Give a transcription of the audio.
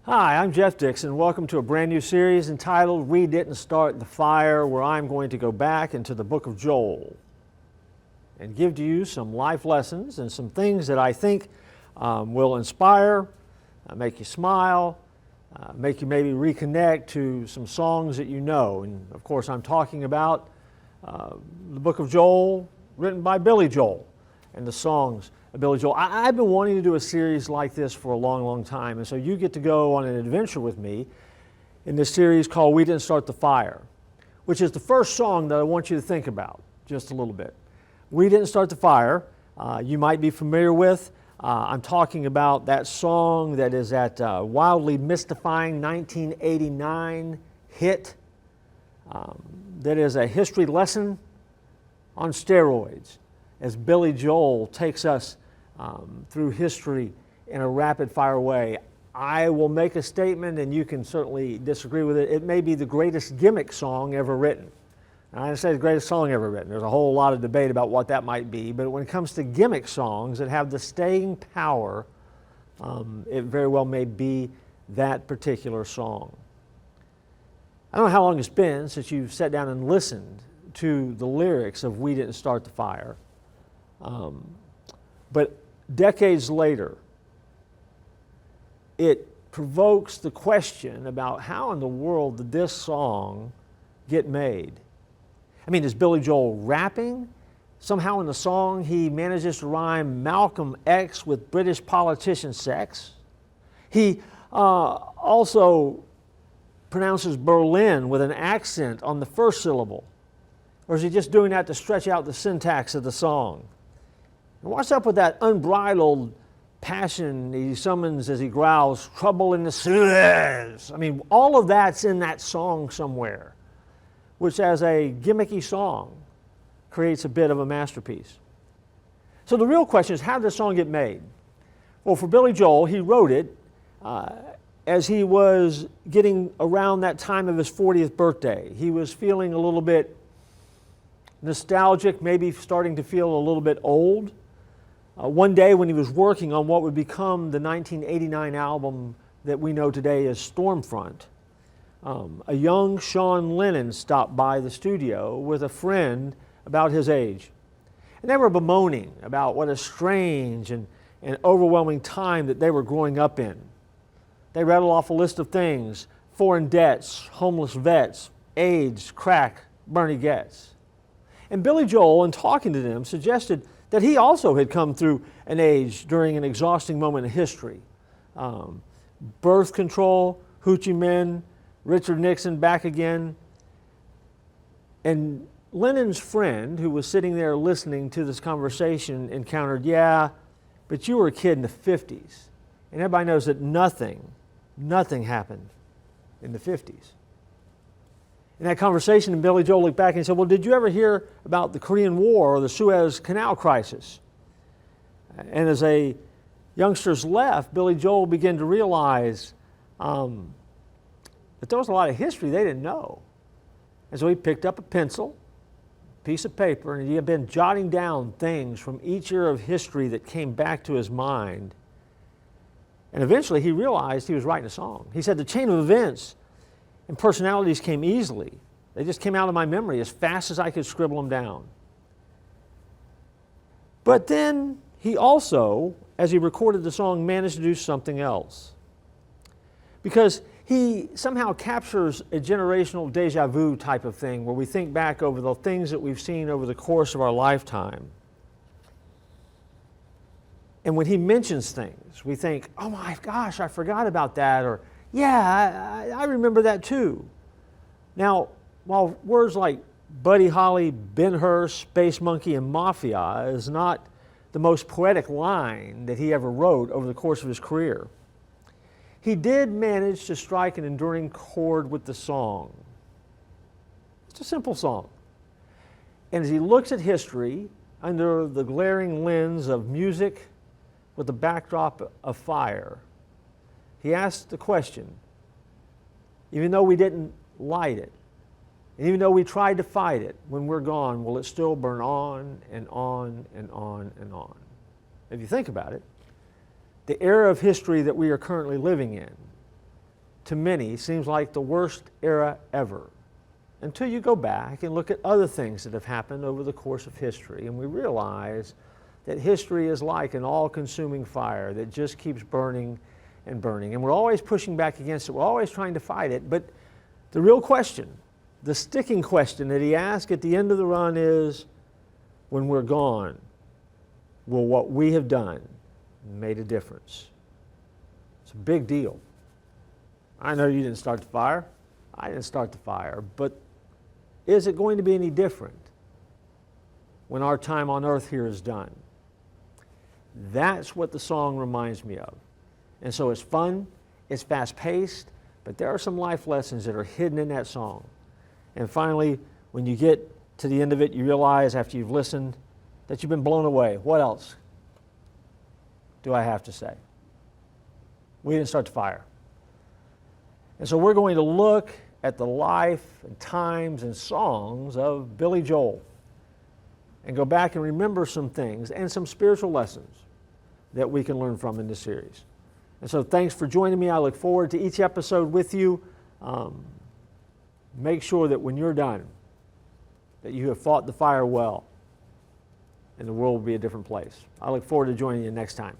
Hi, I'm Jeff Dixon. Welcome to a brand new series entitled We Didn't Start the Fire, where I'm going to go back into the book of Joel and give to you some life lessons and some things that I think will inspire, make you smile, make you maybe reconnect to some songs that you know. And of course, I'm talking about the book of Joel, written by Billy Joel, and the songs of Billy Joel. I've been wanting to do a series like this for a long, long time, and so you get to go on an adventure with me in this series called We Didn't Start the Fire, which is the first song that I want you to think about just a little bit. We Didn't Start the Fire, you might be familiar with. I'm talking about that song that is that wildly mystifying 1989 hit that is a history lesson on steroids, as Billy Joel takes us through history in a rapid-fire way. I will make a statement, and you can certainly disagree with it. It may be the greatest Gimmick song ever written. And I didn't say the greatest song ever written. There's a whole lot of debate about what that might be. But when it comes to Gimmick songs that have the staying power, it very well may be that particular song. I don't know how long it's been since you've sat down and listened to the lyrics of We Didn't Start the Fire. But decades later, it provokes the question about how in the world did this song get made? I mean, is Billy Joel rapping? Somehow in the song he manages to rhyme Malcolm X with British politician sex. He also pronounces Berlin with an accent on the first syllable. Or is he just doing that to stretch out the syntax of the song? And what's up with that unbridled passion he summons as he growls, trouble in the sewers? I mean, all of that's in that song somewhere, which as a gimmicky song creates a bit of a masterpiece. So the real question is, how did this song get made? Well, for Billy Joel, he wrote it as he was getting around that time of his 40th birthday. He was feeling a little bit nostalgic, maybe starting to feel a little bit old. One day when he was working on what would become the 1989 album that we know today as Stormfront, a young Sean Lennon stopped by the studio with a friend about his age. And they were bemoaning about what a strange and overwhelming time that they were growing up in. They rattled off a list of things: foreign debts, homeless vets, AIDS, crack, Bernie Getz. And Billy Joel, in talking to them, suggested that he also had come through an age during an exhausting moment in history. Birth control, hoochie men, Richard Nixon back again. And Lennon's friend, who was sitting there listening to this conversation, encountered, yeah, but you were a kid in the 50s. And everybody knows that nothing happened in the 50s. In that conversation, Billy Joel looked back and he said, well, did you ever hear about the Korean War or the Suez Canal crisis? And as the youngsters left, Billy Joel began to realize that there was a lot of history they didn't know. And so he picked up a pencil, a piece of paper, and he had been jotting down things from each era of history that came back to his mind. And eventually he realized he was writing a song. He said, the chain of events and personalities came easily. They just came out of my memory as fast as I could scribble them down. But then he also, as he recorded the song, managed to do something else. Because he somehow captures a generational deja vu type of thing where we think back over the things that we've seen over the course of our lifetime. And when he mentions things, we think, oh my gosh, I forgot about that, or yeah, I remember that too. Now, while words like Buddy Holly, Ben-Hur, Space Monkey, and Mafia is not the most poetic line that he ever wrote over the course of his career, he did manage to strike an enduring chord with the song. It's a simple song. And as he looks at history under the glaring lens of music with the backdrop of fire, he asked the question, even though we didn't light it, and even though we tried to fight it, when we're gone, will it still burn on and on and on and on? If you think about it, the era of history that we are currently living in to many, seems like the worst era ever, until you go back and look at other things that have happened over the course of history, and we realize that history is like an all-consuming fire that just keeps burning and burning. And we're always pushing back against it. We're always trying to fight it. But the real question, the sticking question that he asked at the end of the run is, when we're gone, will what we have done made a difference? It's a big deal. I know you didn't start the fire. I didn't start the fire. But is it going to be any different when our time on earth here is done? That's what the song reminds me of. And so it's fun, it's fast-paced, but there are some life lessons that are hidden in that song. And finally, when you get to the end of it, you realize after you've listened that you've been blown away. What else do I have to say? We didn't start the fire. And so we're going to look at the life and times and songs of Billy Joel and go back and remember some things and some spiritual lessons that we can learn from in this series. And so thanks for joining me. I look forward to each episode with you. Make sure that when you're done, that you have fought the fire well, and the world will be a different place. I look forward to joining you next time.